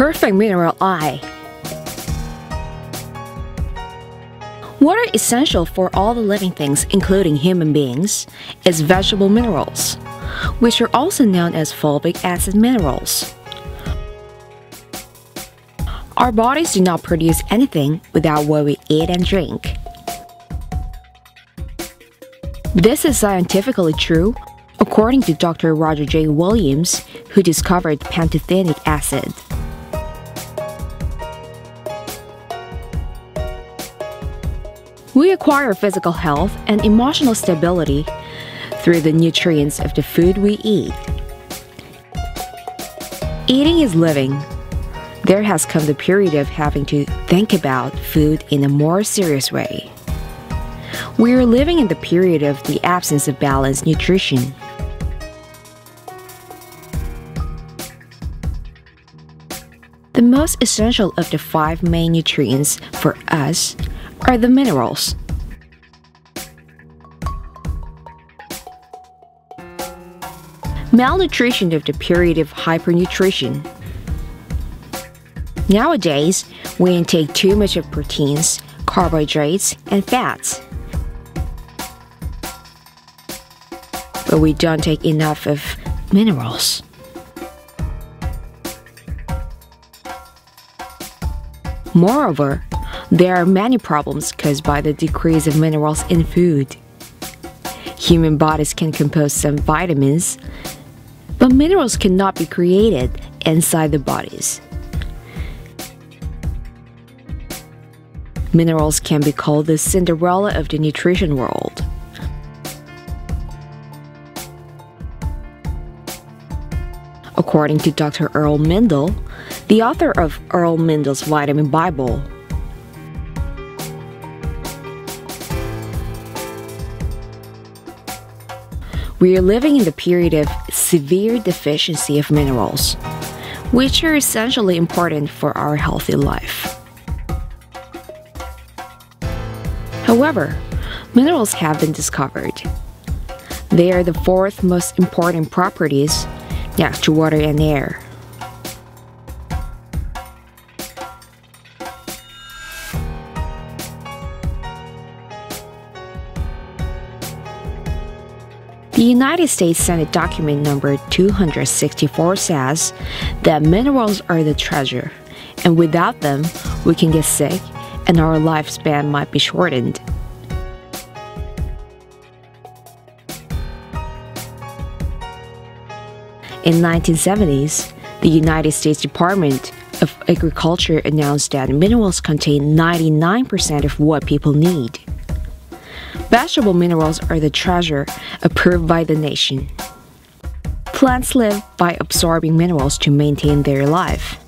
Perfect mineral eye. What are essential for all the living things, including human beings, is vegetable minerals, which are also known as fulvic acid minerals. Our bodies do not produce anything without what we eat and drink. This is scientifically true, according to Dr. Roger J. Williams, who discovered pantothenic acid. We acquire physical health and emotional stability through the nutrients of the food we eat. Eating is living. There has come the period of having to think about food in a more serious way. We are living in the period of the absence of balanced nutrition. The most essential of the 5 main nutrients for us are the minerals. Malnutrition of the period of hypernutrition. Nowadays, we intake too much of proteins, carbohydrates, and fats. But we don't take enough of minerals. Moreover, there are many problems caused by the decrease of minerals in food. Human bodies can compose some vitamins, but minerals cannot be created inside the bodies. Minerals can be called the Cinderella of the nutrition world. According to Dr. Earl Mindell, the author of Earl Mindell's Vitamin Bible, we are living in the period of severe deficiency of minerals, which are essentially important for our healthy life. However, minerals have been discovered. They are the 4th most important properties next to water and air. The United States Senate document number 264 says that minerals are the treasure, and without them, we can get sick and our lifespan might be shortened. In the 1970s, the United States Department of Agriculture announced that minerals contain 99% of what people need. Vegetable minerals are the treasure approved by the nation. Plants live by absorbing minerals to maintain their life.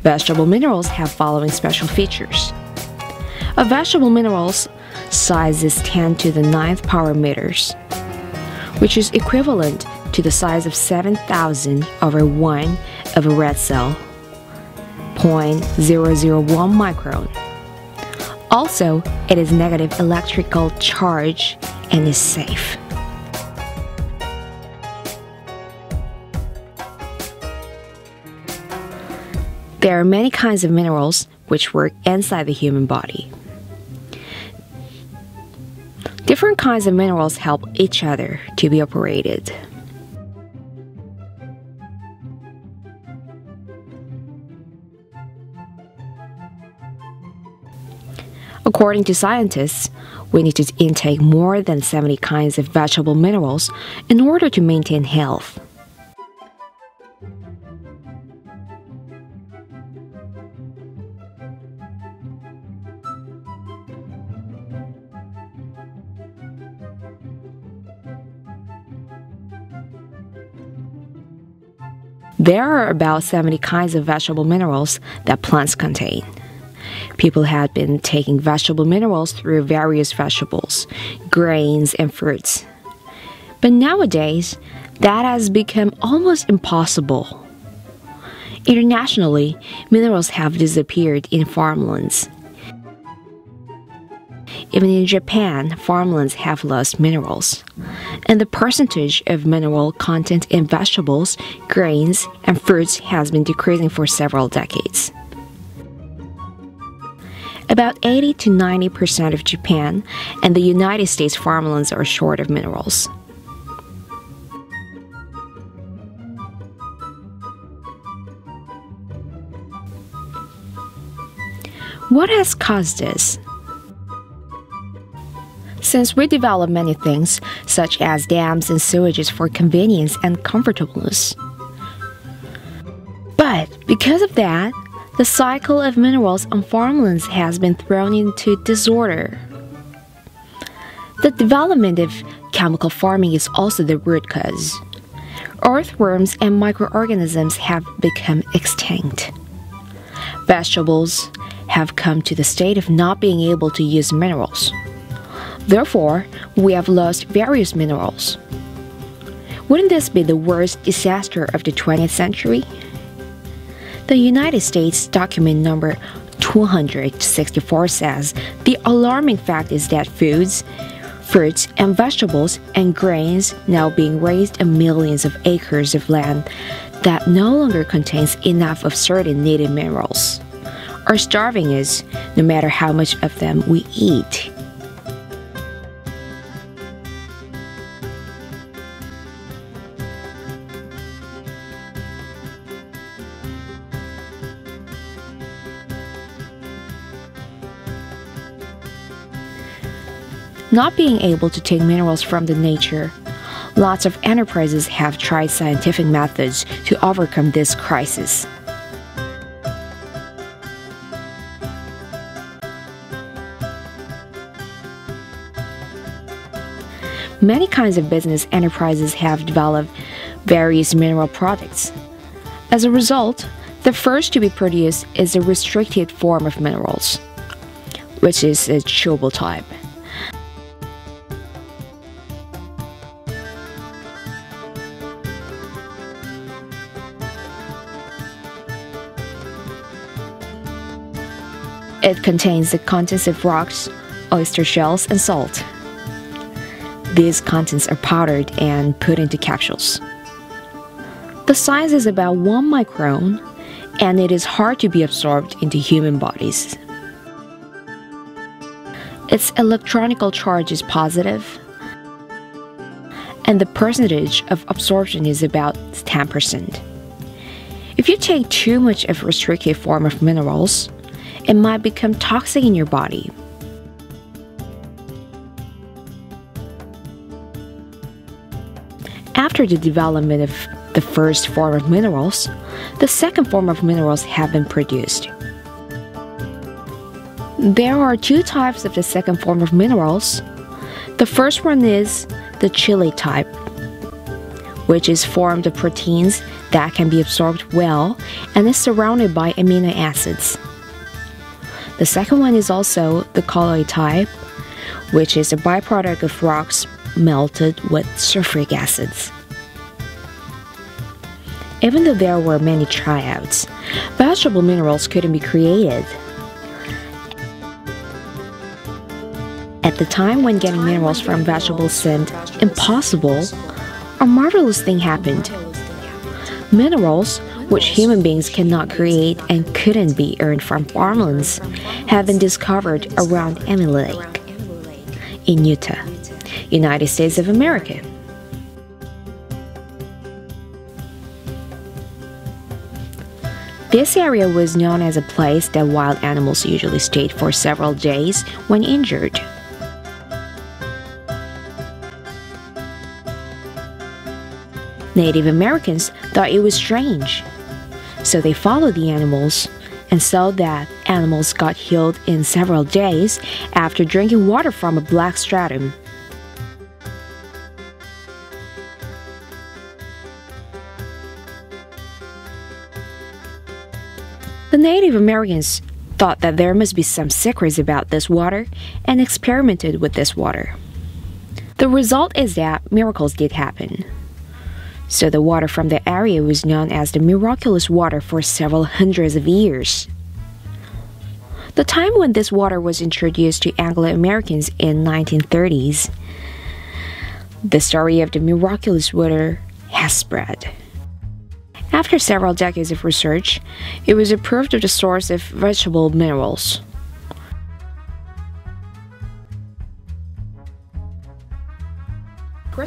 Vegetable minerals have following special features. A vegetable mineral's size is 10 to the 9th power meters, which is equivalent to the size of 7,000 over 1 of a red cell, 0.001 micron. Also, it is negative electrical charge and is safe. There are many kinds of minerals which work inside the human body. Different kinds of minerals help each other to be operated. According to scientists, we need to intake more than 70 kinds of vegetable minerals in order to maintain health. There are about 70 kinds of vegetable minerals that plants contain. People had been taking vegetable minerals through various vegetables, grains, and fruits. But nowadays, that has become almost impossible. Internationally, minerals have disappeared in farmlands. even in Japan, farmlands have lost minerals, and the percentage of mineral content in vegetables, grains, and fruits has been decreasing for several decades. About 80 to 90% of Japan and the United States farmlands are short of minerals. What has caused this? Since we develop many things, such as dams and sewages for convenience and comfortableness. But because of that, the cycle of minerals on farmlands has been thrown into disorder. The development of chemical farming is also the root cause. Earthworms and microorganisms have become extinct. Vegetables have come to the state of not being able to use minerals. Therefore, we have lost various minerals. Wouldn't this be the worst disaster of the 20th century? The United States document number 264 says the alarming fact is that foods, fruits, and vegetables and grains now being raised on millions of acres of land that no longer contains enough of certain needed minerals are starving us no matter how much of them we eat. Not being able to take minerals from the nature, lots of enterprises have tried scientific methods to overcome this crisis. Many kinds of business enterprises have developed various mineral products. As a result, the first to be produced is a restricted form of minerals, which is a chewable type. It contains the contents of rocks, oyster shells, and salt. These contents are powdered and put into capsules. The size is about 1 micron, and it is hard to be absorbed into human bodies. Its electronical charge is positive, and the percentage of absorption is about 10%. If you take too much of a restricted form of minerals, it might become toxic in your body. After the development of the first form of minerals, the second form of minerals have been produced. There are two types of the second form of minerals. The first one is the chelate type, which is formed of proteins that can be absorbed well and is surrounded by amino acids. The second one is also the colloid type, which is a byproduct of rocks melted with sulfuric acids. Even though there were many tryouts, vegetable minerals couldn't be created. At the time when getting minerals from vegetables seemed impossible, a marvelous thing happened. Minerals, which human beings cannot create and couldn't be earned from farmlands, have been discovered around Emily Lake in Utah, United States of America. This area was known as a place that wild animals usually stayed for several days when injured. Native Americans thought it was strange, so they followed the animals and saw that animals got healed in several days after drinking water from a black stratum. The Native Americans thought that there must be some secrets about this water and experimented with this water. The result is that miracles did happen. So the water from the area was known as the miraculous water for several hundreds of years. the time when this water was introduced to Anglo-Americans in 1930s, the story of the miraculous water has spread. After several decades of research, it was approved as the source of vegetable minerals.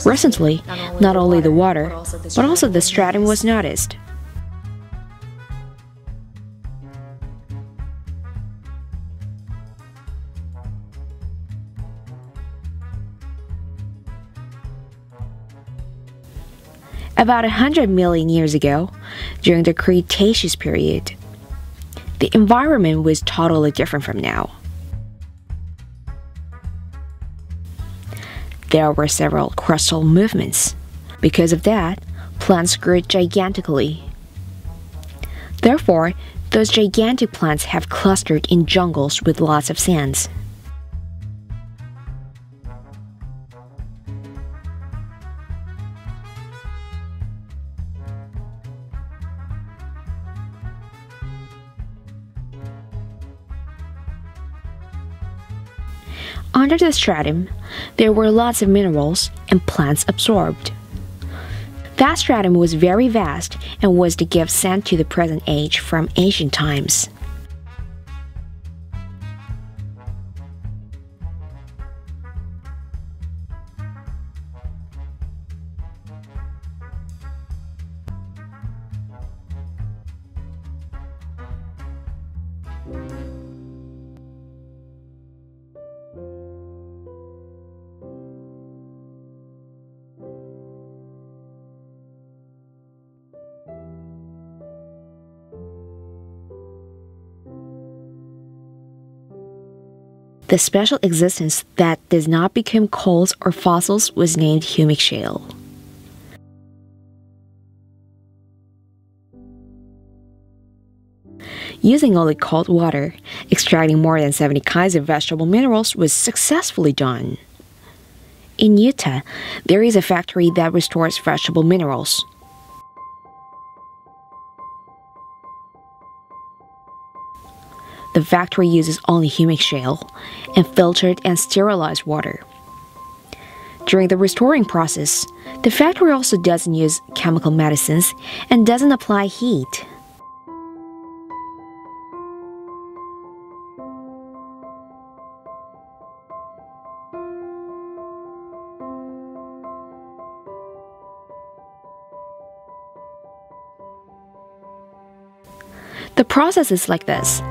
Recently, not only the water, but also the stratum was noticed. About 100 million years ago, during the Cretaceous period, the environment was totally different from now. There were several crustal movements. Because of that, plants grew gigantically. Therefore, those gigantic plants have clustered in jungles with lots of sands. Under the stratum, there were lots of minerals and plants absorbed. That stratum was very vast and was the gift sent to the present age from ancient times. The special existence that does not become coals or fossils was named humic shale. Using only cold water, extracting more than 70 kinds of vegetable minerals was successfully done. In Utah, there is a factory that restores vegetable minerals. The factory uses only humic shale and filtered and sterilized water. During the restoring process, the factory also doesn't use chemical medicines and doesn't apply heat. The process is like this.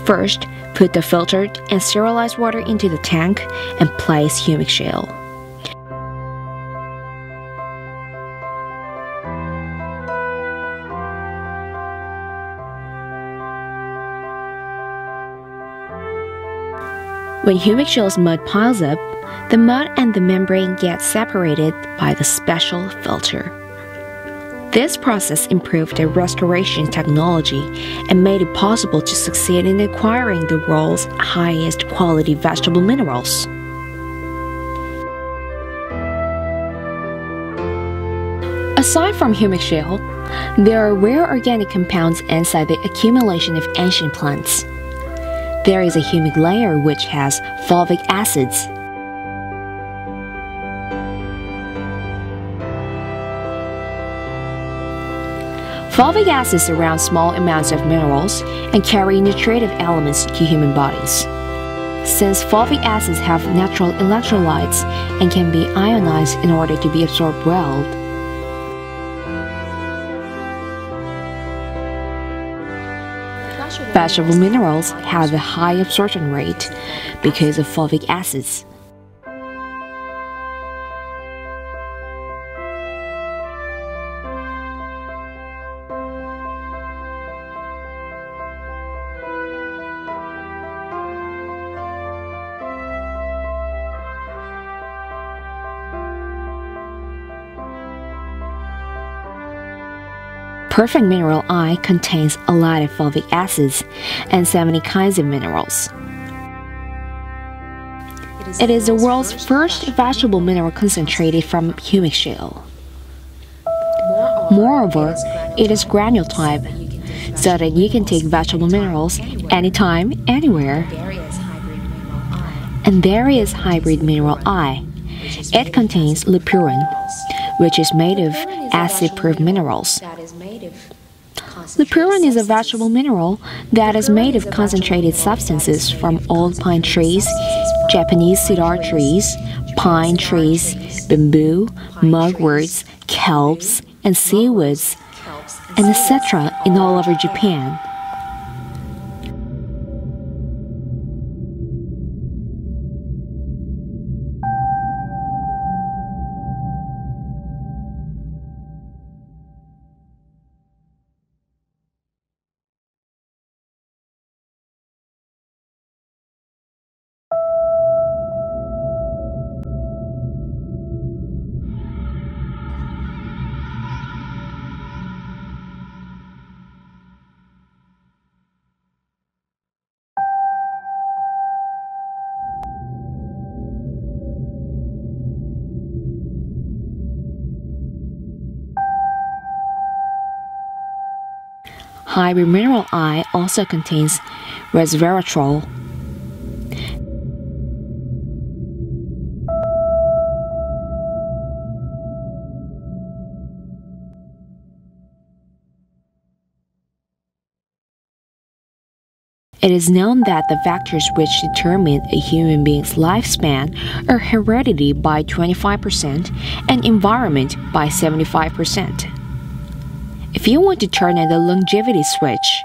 First, put the filtered and sterilized water into the tank and place humic shale. When humic shale's mud piles up, the mud and the membrane get separated by the special filter. This process improved the restoration technology and made it possible to succeed in acquiring the world's highest quality vegetable minerals. Aside from humic shale, there are rare organic compounds inside the accumulation of ancient plants. There is a humic layer which has fulvic acids. Fulvic acids surround small amounts of minerals and carry nutritive elements to human bodies. Since fulvic acids have natural electrolytes and can be ionized in order to be absorbed well, vegetable minerals have a high absorption rate because of fulvic acids. Perfect mineral I contains a lot of fulvic acids and 70 kinds of minerals. It is the world's first vegetable mineral concentrated from humic shale. Moreover, it is granule type, so that you can take vegetable minerals anytime, anywhere. And there is hybrid mineral I. It contains leupurin, which is made of acid-proof minerals. Leupurin is a vegetable mineral that is made of concentrated substances from old pine trees, Japanese cedar trees, pine trees, bamboo, mugworts, kelps, and seawoods, and etc. in all over Japan. Hybrid mineral I also contains resveratrol. It is known that the factors which determine a human being's lifespan are heredity by 25% and environment by 75%. If you want to turn on the longevity switch,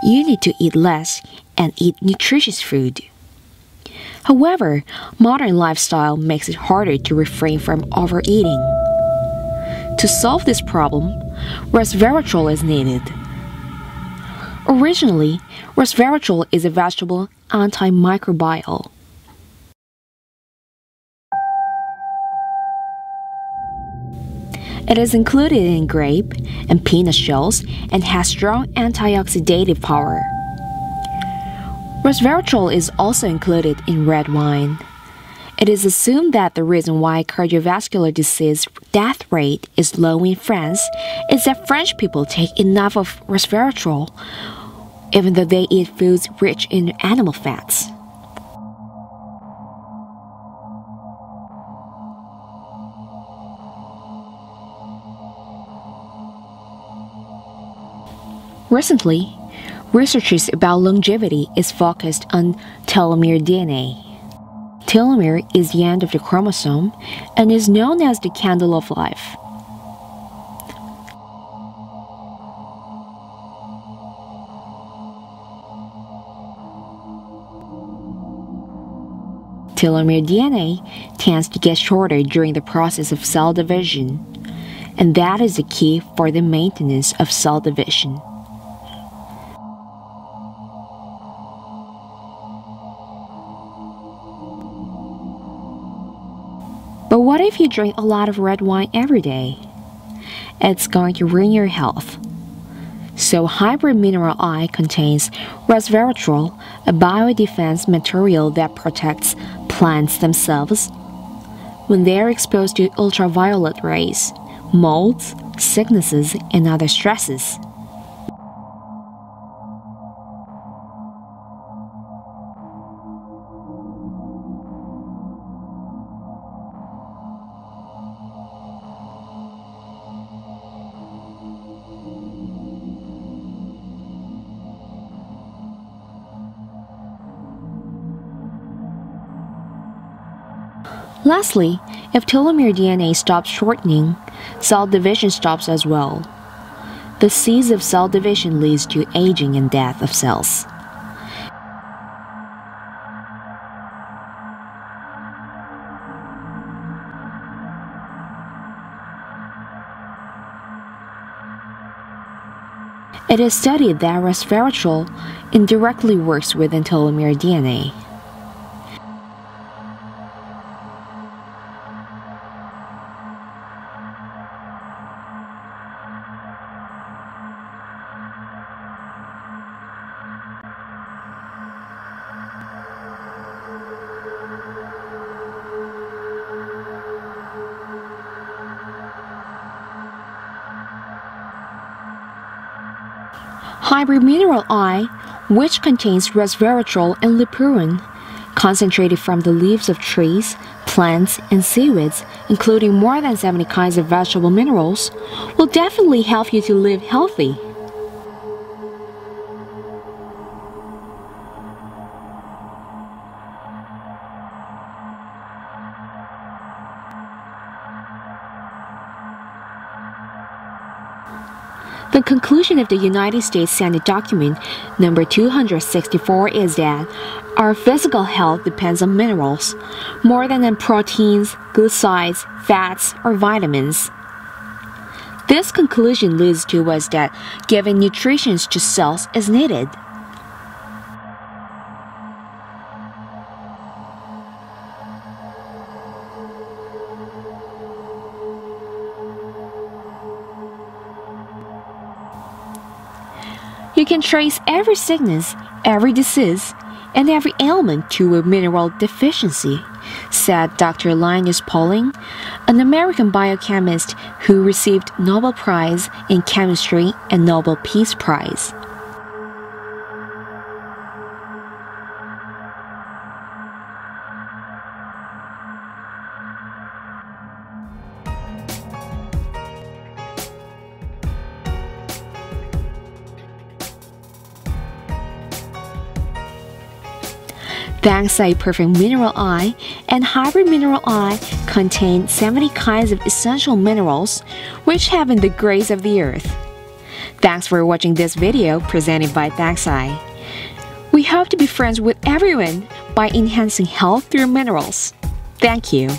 you need to eat less and eat nutritious food. However, modern lifestyle makes it harder to refrain from overeating. To solve this problem, resveratrol is needed. Originally, resveratrol is a vegetable antimicrobial. It is included in grape and peanut shells and has strong antioxidative power. Resveratrol is also included in red wine. It is assumed that the reason why cardiovascular disease death rate is low in France is that French people take enough of resveratrol, even though they eat foods rich in animal fats. Recently, researches about longevity is focused on telomere DNA. Telomere is the end of the chromosome and is known as the candle of life. Telomere DNA tends to get shorter during the process of cell division, and that is the key for the maintenance of cell division. But what if you drink a lot of red wine every day? It's going to ruin your health. So hybrid mineral I contains resveratrol, a biodefense material that protects plants themselves when they are exposed to ultraviolet rays, molds, sicknesses, and other stresses. Lastly, if telomere DNA stops shortening, cell division stops as well. The cease of cell division leads to aging and death of cells. It is studied that resveratrol indirectly works within telomere DNA. Hybrid mineral I, which contains resveratrol and lippurin, concentrated from the leaves of trees, plants, and seaweeds, including more than 70 kinds of vegetable minerals, will definitely help you to live healthy. The conclusion of the United States Senate document number 264 is that our physical health depends on minerals, more than on proteins, glucides, fats, or vitamins. This conclusion leads to us that giving nutrition to cells is needed. You can trace every sickness, every disease, and every ailment to a mineral deficiency, said Dr. Linus Pauling, an American biochemist who received Nobel Prize in Chemistry and Nobel Peace Prize. ThanksSai Perfect Mineral I and Hybrid Mineral I contain 70 kinds of essential minerals which have in the grace of the earth. Thanks for watching this video presented by ThanksSai. We hope to be friends with everyone by enhancing health through minerals. Thank you.